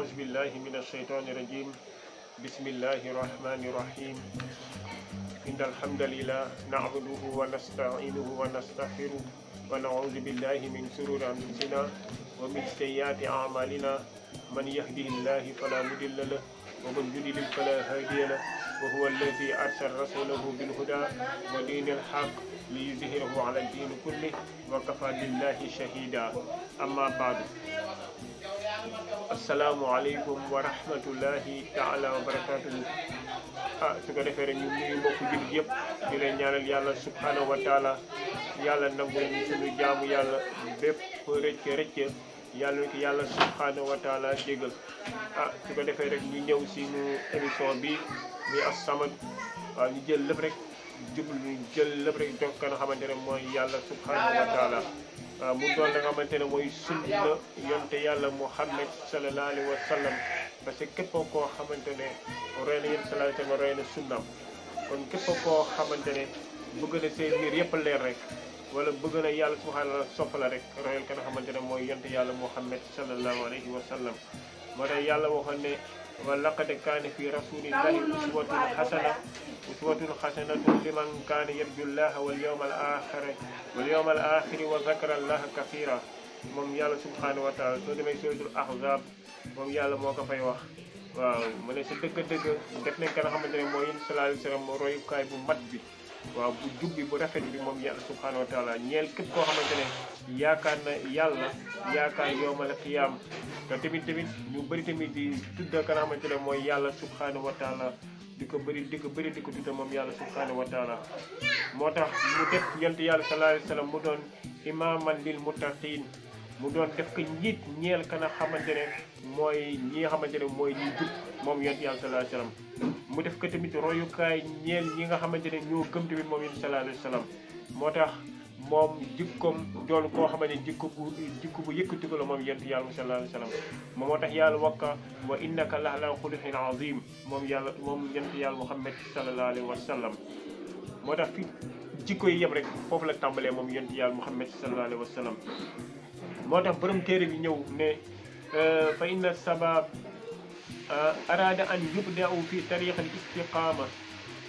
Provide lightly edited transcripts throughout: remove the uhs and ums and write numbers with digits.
أعوذ بالله من الشيطان الرجيم بسم الله الرحمن الرحيم إن الحمد لله نعبده ونستعينه ونستغفره ونعوذ بالله من شرور أنفسنا ومن سيئات أعمالنا من يهده الله فلا مضل له ومن يضلل فلا هادي له وهو الذي أرسل رسوله بالهدى ودين الحق ليظهره على الدين كله وكفى بالله شهيدا أما بعد asalaamaaleykum wa rahmatullahi taala wa barakatuhu su ko defee rek ñu nuyu mbokku jullit yëpp di leen ñaanal yàlla subhanahu wa taala yàlla nangu ñu suñu jaamu yàlla bépp rëcc yàlla na ko yàlla subhanahu wa taala jégal su ko defee rek ñu ñëw si ñu émission bi muy As-Samad waaw ñu jël lépp rek jublu jël lépp rek jox ka nga xamante ne mooy yàlla subhanahu wa taala mu doon la nga xamante ne mooy sunna yonte yàlla Muhammad sallallahu alayhi wa sallam parce que képp koo xamante ne roy na yéen sallallahu alayhi wa sallam roy na sunnam kon képp koo xamante ne bëgg na seen mbir yëpp leer rek wala bëgg na yàlla subhanahu wa taala soppala rek royal ka nga xamante ne mooy yonte yàlla Muhammad sallallahu alayhi wa sallam moo tax yàlla waxoon ne wa laqad kaana fi rasulillahi uswatun hasanatun liman kaana yarju llaha wal yawmal aaxiri wa zakara llaha kathira moom yàlla subhanahu wa taala soo demee suratul ahzab moom yàlla moo ko fay wax waaw mu ne si dëgg-dëgg def nañ ka nga xamante ne mooy yéen sallallahu alayhi wa sallam royukaay bu mat bi waaw bu jubbi bu rafet bi moom yàlla subhanahu wa taala ñeel képp koo xamante ne yaakaar na yàlla yaakaar yawmal qiyaam te tamit ñu bëri tamit di tudda ka nga xamante ne mooy yàlla subhanahu wa taala di ko tudda moom yàlla subhanahu wa taala moo tax mu def yonent yàlla sallallahu alayhi wa sallam mu doon imaaman lil muttaqin mu doon def ko njiit ñeel ka nga xamante ne mooy ñi nga xamante ne mooy ñi jub moom yonent yàlla sallallahu alayhi wa sallam mu def ko tamit royukaay ñeel ñi nga xamante ne ñoo gëm tamit moom yonent sallallahu alayhi wa sallam moo tax moom jikkoom doon koo xamante ne jikko bu yëkkati ko la moom yonent yàlla sallallahu alayhi wa sallam moo tax yàlla wakka wa innaka la ala xuluqin azim moom yonent yàlla Muhammad sallallahu alayhi wa sallam moo tax fi jikko yi yëpp rek foofu la tàmbalee moom yonent yàlla Muhammad sallallahu alayhi wa sallam moo tax borom téere bi ñëw ne fa inna sabab arada an yubda'u fi tariq al istiqama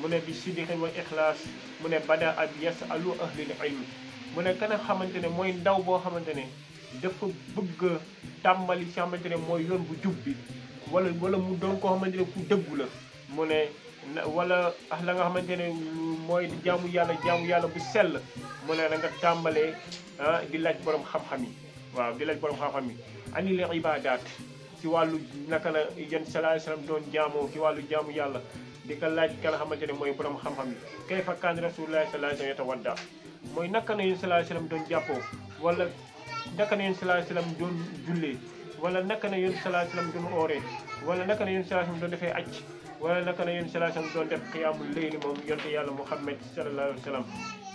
mu ne bi sidqin wa ixlaas mu ne bada ab yasalu ahlil ilm mu ne kana xamante ne mooy ndaw boo xamante ne dafa bëgg tàmbali si xamante ne mooy yoon bu jub bi wala mu doon koo xamante ne ku dëggu la mu ne wala la nga xamante ne mooy jaamu yàlla bu sell mu ne na nga tàmbalee di laaj borom xam-xam yi waaw di laaj borom xam-xam yi anil ibaadaat si wàllu naka la yéen sallallahu alayhi wa sallam doon jaamoo si wàllu jaamu yàlla di ko laaj ka nga xamante ne mooy borom xam-xam yi kayfa kaana rasulullahi sallallahu alayhi wa sallam yatawadda mooy naka na yéen sallallahu alayhi wa sallam doon jàppoo wala naka na yéen sallallahu alayhi wa sallam doon jullee wala naka na yéen sallallahu alayhi wa sallam doon ooree wala naka na yéen sallallahu alayhi wa sallam doon defee acc wala naka na yéen sallallahu alayhi wa sallam doon def qiyaamul layli moom yonte yàlla Muhammad sallallahu alayhi wa sallam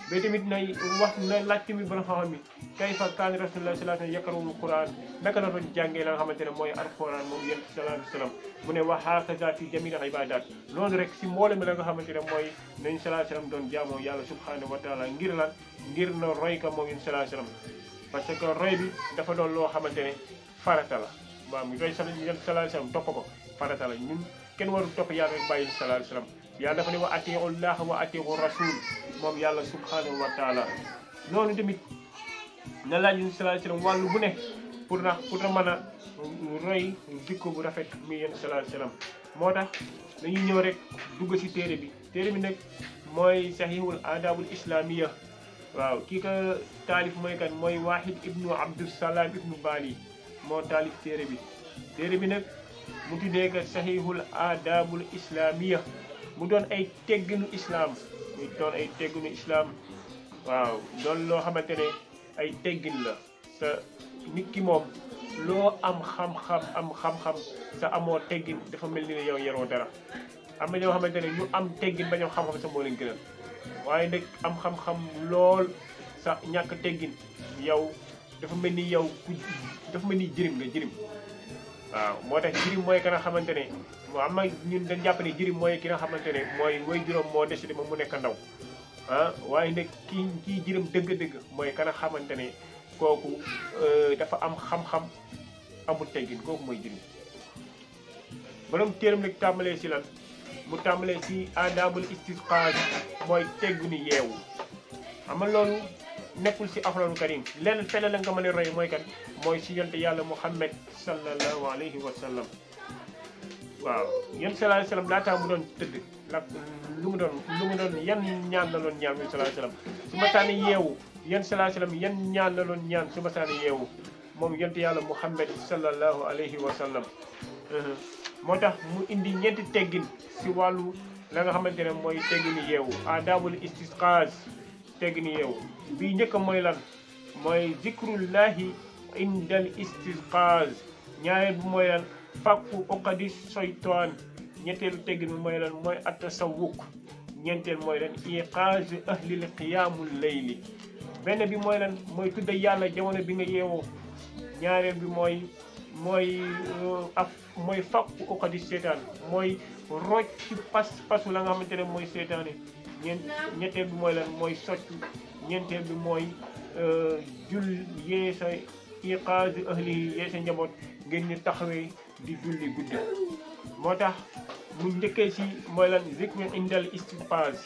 mais tamit nay wax na laaj tamit borom xam-xam yi kayfa kaana rasulullah sallallahu alayhi wa sallam yaqra'ul quran naka la doon jàngee la nga xamante ne mooy alquran moom yéen sallallahu alayhi wa sallam mu ne wa hakaza fi jamiil ibadat loolu rek si mboolem la nga xamante ne mooy nañ sallallahu alayhi wa sallam doon jaamoo yàlla subhanahu wa taala ngir na roy ka moom yéen sallallahu alayhi wa sallam parce que roy bi dafa doon loo xamante ne farata la waaw roy sallallahu alayhi wa sallam topp ko farata la ñun kenn warul topp yàlla rek bàyyi sallallahu alayhi wa sallam yàlla dafa ne wa atii'u llaha wa atii'u rasul moom yàlla subhanahu wa taala noonu tamit na laaj yéen sallallahu alayhi wa sallam wàllu bu ne pour na mën a roy jikko bu rafet mi yéen sallallahu alayhi wa sallam moo tax dañuy ñëw rek dugg si téere bi nag mooy sahihul adabul islamiya waaw kii ka taalif mooy kan mooy wahid ibnu abdussalam ibnu bali moo taalif téere bi nag mu tuddee ka sahihul adabul islamiya mu doon ay tegginu islam waaw doon loo xamante ne ay teggin la sa nit ki moom loo am xam-xam sa amoo teggin dafa mel ni ne yow yaroo dara am na ñoo xamante ne ñu am teggin ba ñoo xam-xam sa moo leen gënal waaye nag am xam-xam lool sa ñàkk teggin yow dafa mel ni yow dafa mel ni jirim waaw moo tax jirim mooy ka nga xamante ne moo am na ñun dañ jàpp ne jirim mooy ki nga xamante ne mooy way juróom moo décidé moom mu nekk ndaw waaye nag kii jirim dëgg-dëgg mooy ka nga xamante ne kooku dafa am xam-xam amul teggin kooku mooy jirim borom téeram nag tàmbalee si lan mu tàmbalee si adabul istisqaas mooy teggu ni yeewu xam nga loolu nekkul si alxuraanu karim lenn fenn la nga mën a roy mooy kan mooy si yonte yàlla Muhammad sallallahu alayhi wa sallam. waaw yéen sallallahu alayhi wa sallam laataa mu doon tëdd la lu mu doon yan ñaan la doon ñaan sallallahu alayhi wa sallam su ma saani yeewu yéen sallallahu alayhi wa sallam yan ñaan la doon ñaan su ma saani yeewu moom yonte yàlla Muhammad sallallahu alayhi wa sallam. moo tax mu indi ñeenti teggin si wàllu la nga xamante ne mooy teggini yeewu adabul istisqaas teggini yeewu bii njëkk mooy lan mooy zikrullahi indal istisqaas ñaareel bi mooy lan fakku uqadi soytaan ñetteelu teggin bi mooy lan mooy attasawuk ñeenteel mooy lan iqaaz ahlil qiyaamul layli benn bi mooy lan mooy tudda yàlla jamono bi nga yeewoo ñaareel bi mooy fakku uqadi seytaan mooy rocc pasu la nga xamante ne mooy seytaane ñetteel bi mooy lan mooy soccu ñeenteel bi mooy jul yee sa iqaaz ahli yee sa njaboot ngeen ñu taxawee di julli guddi moo tax mu njëkkee si mooy lan zikru indal istisqaas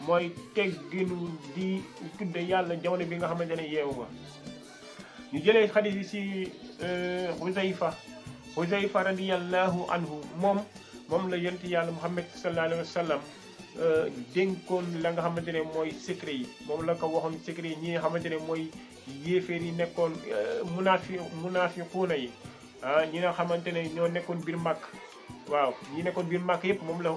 mooy tegginu di tudde yàlla jamono bi nga xamante ne yeewu nga ñu jëlee xadis yi si Huzayfa radiyallahu anhu moom la yonent yàlla Muhammad sallallahu alayhi wa sallam dénkoon la nga xamante ne mooy secret yi moom la ko waxoon secret yi ñi nga xamante ne mooy yéeféer yi nekkoon munaafiquuna yi ñi nga xamante ne ñoo nekkoon biir màkk waaw ñi nekkoon biir màkk yëpp moom la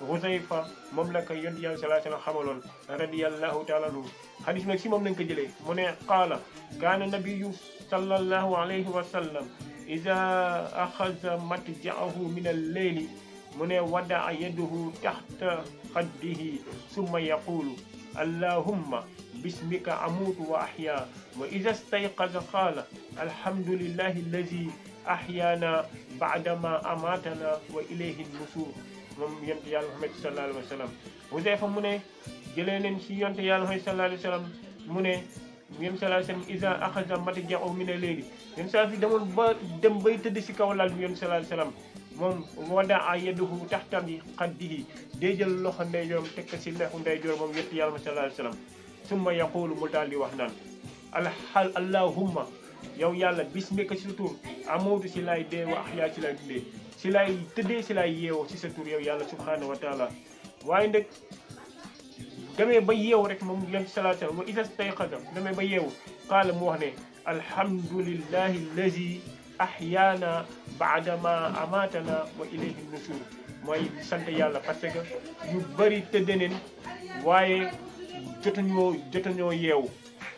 Huzayfa moom la ko yonent yàlla sallallahu alayhi wa sallam xamaloon radiyallahu taala anhu xadis nag si moom lañ ko jëlee mu ne qaala kaana nabiyu sallallahu alayhi wa sallam ida axaza matja'ahu min al-leyli mu ne wadaa yaduhu taxta xaddihi summa yaqulu allahumma bismika amuutu wa ahya wa ida stayqaza qaala alhamdulillahi allazi ahyaana baadama amatana wa ilayhi nusur moom yonte yàlla Muhammad sallallahu alayhi wa sallam Huzayfa mu ne jëlee leen si yonte yàlla Muhammad sallallahu alayhi wa sallam mu ne yéen sallallahu alayhi wa sallam isa axaza matja'ahu min al-leyli yéen saa fi demoon ba dem bay tëdd si kaw lal bi yéen sallallahu alayhi wa sallam moom wadaa yaduhu taxta xaddihi day jël loxo ndeyjooram teg ko si lexu ndeyjoor moom yonte yàlla sallallahu alayhi wa sallam summa yaqulu mu daal di wax naan allahumma yow yàlla bismika si sa tur amootu si laay dee wa ahyaa si laay dundee si laay tëddee si laay yeewoo si sa tur yow yàlla subhanahu wa taala waaye nag demee ba yeewu rek moom yonent sallallahu alayhi wa sallam wa iza stayqaza demee ba yeewu qaala mu wax ne alhamdulillahi allazi ahyaana baadama amatana wa ilayhi nusur mooy sant yàlla parce que ñu bëri tëdde neen waaye jotañoo yeewu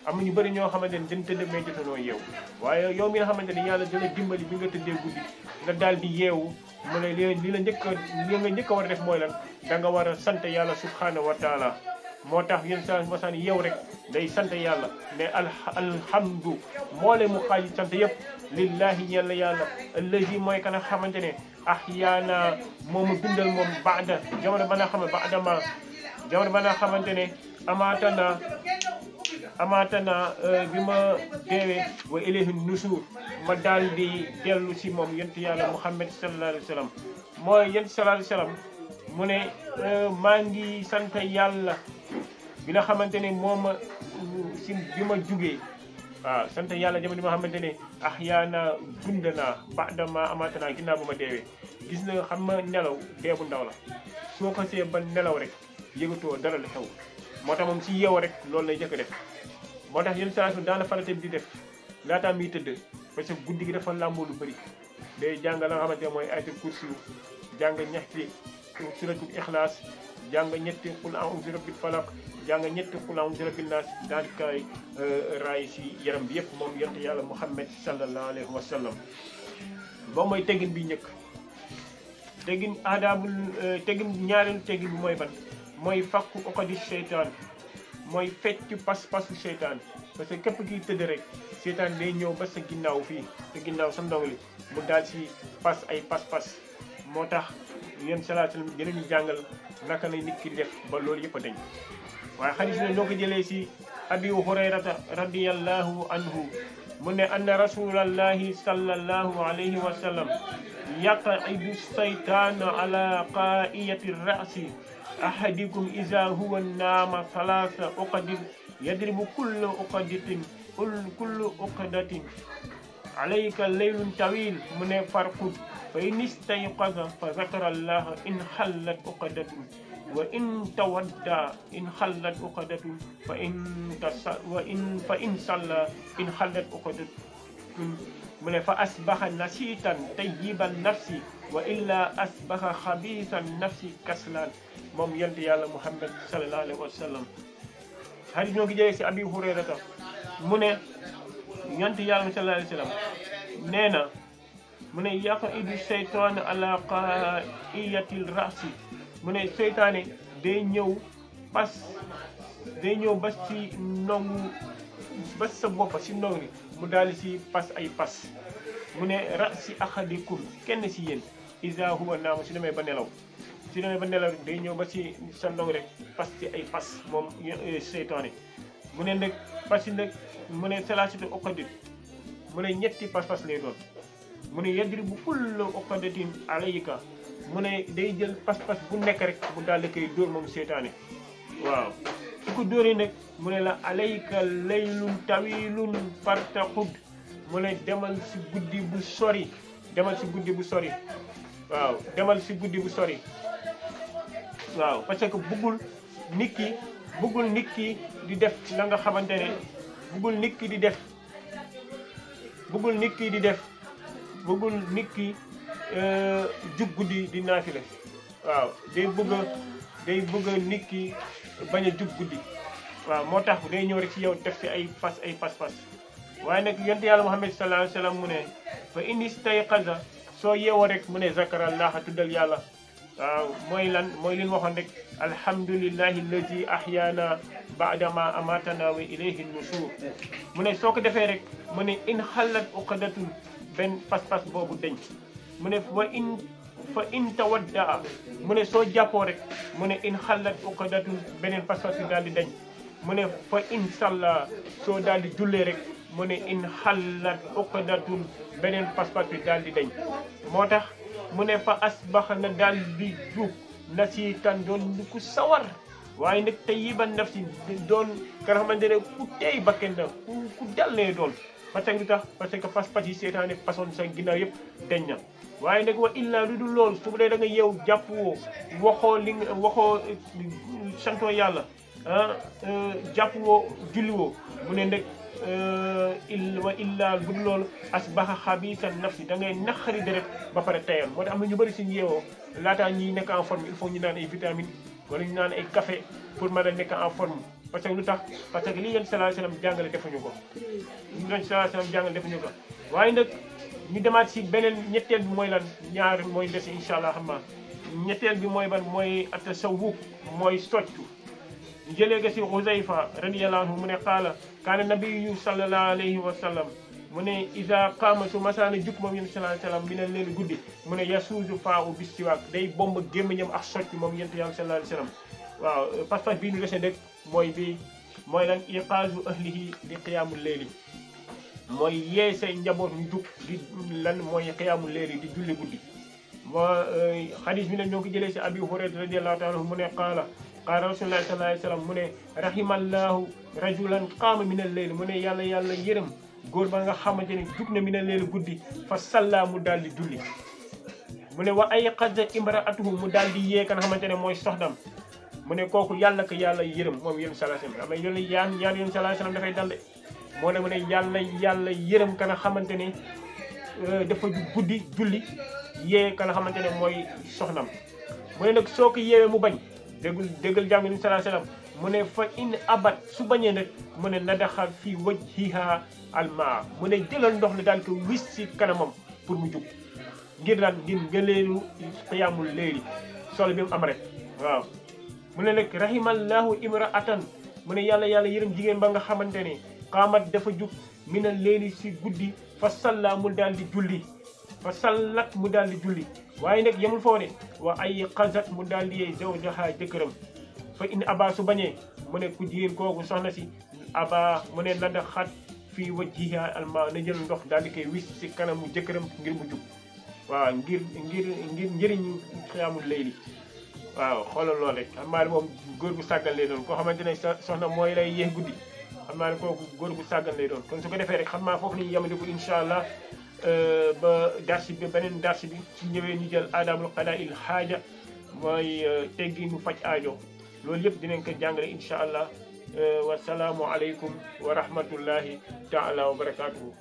am ñu bëri ñoo xamante ne dañ tëdd mais jotañoo yeewu waaye yow mi nga xamante ne yàlla dana dimbali bi nga tëddee guddi nga daal di yeewu mu ne li nga njëkk a war a def mooy lan da nga war a sant yàlla subhanahu wa taala moo tax yéen saa mosaan yeew rek day sant yàlla ne alhamdu mboole mu xaaji sant yëpp lillahi ñeel na yàlla allazi mooy kana xamante ne ahyaana moomu dundal moom baada jamono ba nga xam ne baadama jamono ba nga xamante ne amaatana bi ma deewee wa ilayhi nusur ma daal di dellu si moom yonent yàlla Muhammad sallallahu alayhi wa sallam mooy yonent sallallahu alayhi wa sallam mu ne maa ngi sant yàlla bi nga xamante ne moom si bi ma jugee waaw sant yàlla jamono bi ma xamante ne ahyaana dund naa baadama amaatana ginnaaw ba ma deewee gis na xam nga nelaw dee bu ndaw la soo ko see ba nelaw rek yëgatoo dara lu xew moo tax moom si yeew rek loolu lay jëkk def moo tax yenn saa yi daana farata bi di def laataa muy tëdd parce que guddi gi dafa làmboo lu bëri day jàng la nga xamante ne mooy ayatul kursi jàng ñetti suratul ixlaas jàng ñetti qul a'udhu bi rabbil falaq jàng ñetti qul a'udhu bi rabbin nas daal di koy raay si yaram bi yëpp moom yonent yàlla Muhammad sallallahu alayhi wa sallam boo mooy teggin bi njëkk teggin aadaabul teggin ñaareelu teggin bi mooy ban mooy fakku uqadi seytaan mooy fecc pas-pasu seytaan parce que képp kiy tëdd rek seytaan day ñëw ba sa ginnaaw fii sa ginnaaw sa ndaw li mu daal si pas ay pas-pas moo tax yéen sallallahu alayhi wa sallam dinañu jàngal naka la nit ki def ba loolu yëpp a dañ waaye xadis ne ñoo ko jëlee si abi hurayrata radiyallahu anhu mu ne anna rasulallahi sallallahu alayhi wa sallam yaqidu saytaanu ala qaa'iyati ra'si ahadikum iza huwa naama salaasa uqadin yadribu kullu uqdatin alayka laylun tawil mu ne farqud fa in istayqaza fa zakara allaha in xallat uqdatun wa in tawadda in xallat uqdatun fa in salla in xallat uqdatun mu ne fa asbaxa nasiitan tayyiban nafsi wa illa asbaxa xabiisan nafsi kaslaan moom yonent yàlla Muhammad sallallahu alayhi wa sallam. hadis ñoo ngi jëlee si Abi Hurayrata mu ne yonent yàlla sallallahu alayhi wa sallam nee na mu ne yaqidu seytaan ala qaa'iyatil ra'si mu ne seytaane day ñëw ba si ndongu ba sa bopp si ndong ni mu daal di si pas ay pas mu ne ra'si ahadikum kenn si yéen iza huwa naama su demee ba nelaw day ñëw ba si sa ndong rek pas ci ay pas moom seytaane mu ne nag pas yi nag mu ne salaasatu uqadin mu ne ñetti pas-pas lay doon mu ne yadribu kullu uqdatin alayka mu ne day jël pas-pas bu nekk rek mu daal di koy dóor moom seytaane waaw su ko dóoree nag mu ne la alayka laylun tawilun fartaqud mu ne demal si guddi bu sori waaw parce que bëggul nit ki di def la nga xamante ne bëggul nit ki jug guddi di naafile waaw day bëgg nit ki bañ a jug guddi waaw moo tax day ñëw rek ci yow def ci ay pas waaye nag yonent yàlla Muhammad sallallahu alayhi wa sallam mu ne fa in istayqaza soo yeewoo rek mu ne zakarallaha tuddal yàlla waaw mooy li ñu waxoon rek alhamdulillahi allazi ahyaana ba'dama amatana wa ilayhi nushur mu ne soo ko defee rek mu ne in xallat uqdatun benn pas boobu deñ mu ne fa in tawadda mu ne soo jàppoo rek mu ne in xallat uqdatun beneen pas bi daal di deñ mu ne fa in salla soo daal di jullee rek mu ne in xallat uqdatun beneen pas bi daal di deñ moo tax mu ne fa asbaxa na daal di jug nasiitan doon ku sawar waaye nag tayyiban nafsi doon ka nga xamante ne ku tey bakken na ku dal lay doon parce que lu tax parce que pas yi seetaane pasoon sa ginnaaw yëpp deñ na waaye nag wa illa lu dul loolu su dee da nga yeew jàpp woo waxoo santoo yàlla jàpp woo julli woo mu ne nag wa illa bu dul loolu asbaxa xabiisan nafsi da ngay naqari deret ba pare tayal moo tax am na ñu bëri si yeewoo laataa ñuy nekk en forme il faut ñu naan ay vitamines wala ñu naan ay café pour mën a nekk en forme parce que lu tax parce que li yéen sallallahu alayhi wasallam jàngale defuñu ko waaye nag ñu demaat si beneen ñetteel bi mooy lan ñaar mooy des incha allah xam naa ñetteel bi mooy ban mooy at-tasawwuf mooy soccu jëlee ga si Xuzayfa radiyallahu anhu mu ne qaala kaana nabiyyu sallallahu alayhi wa sallam mu ne iza qaama su masaana jug moom yéen sallallahu alayhi wa sallam mi ne leen guddi mu ne yasuusu faahu bis-siwaak day bomb gémmiñam ak soccu moom yéen yàlla sallallahu alayhi wa sallam waaw pas-pas bii ñu dese rek mooy lan iqaazu ahlihi di qiyaamul layli mooy yee say njaboot ñu jug di lan mooy qiyaamul layli di julli guddi xadis bi nag ñoo ko jëlee si Abi Hurayra radiyallahu ta'ala anhu mu ne qaala rasulullah sallallahu alayhi wa sallam mu ne rahimallahu rajulan qaama min al-layl mu ne yàlla yërëm góor ba nga xamante ne jug na min al-layl guddi fa salla mu daal di julli mu ne wa ayqaza imra'atuhu mu daal di yee ka nga xamante ne mooy soxnam mu ne kooku yàlla yërëm moom yéen sallallahu alayhi wa sallam am na yéen sallallahu alayhi wa sallam dafay dalde moo ne mu ne yàlla yërëm ka nga xamante ne dafa guddi julli yee ka nga xamante ne mooy soxnam mu ne nag soo ko yeewee mu bañ déggal jàng ni sallallahu alayhi wasallam mu ne fa in abat su bañee nag mu ne nadaxa fii wajhiha almaa mu ne jëlal ndox la daal ko wis si kanamam pour mu jug ngir daal ngir ngëleelu qiyaamul layli solo bi mu am rek waaw mu ne nag rahimallahu imraatan mu ne yàlla yërëm jigéen ba nga xamante ne qaamat dafa jug minal layli si guddi fa salla mu daal di julli fa sallat mu daal di julli waaye nag yemul foo ne wa ay qazat mu daal di yee zawjaha jëkkëram fa in aba su bañee mu ne ku jigéen kooku soxna si aba mu ne nadaxat fii wajhiha alma na jël ndox daal di koy wis si kanamu jëkkëram ngir mu jub waaw ngir njëriñu xiyaamul layli waaw xoolal loolu rek xam naa ne moom góor bu sàggan lay doon koo xamante ne sa soxna mooy lay yéex guddi xam naa ne kooku góor bu sàggan lay doon kon su ko defee rek xam naa foofu la ñu yemadiku incha allah ba darsi bi beneen darsi bi su ñëwee ñu jël aadaamul qadaa il xaaja mooy tegginu faj aajo loolu yëpp dinañ ko jàngale incha allah wasalaamu aleykum wa rahmatullahi taala wa barakatuhu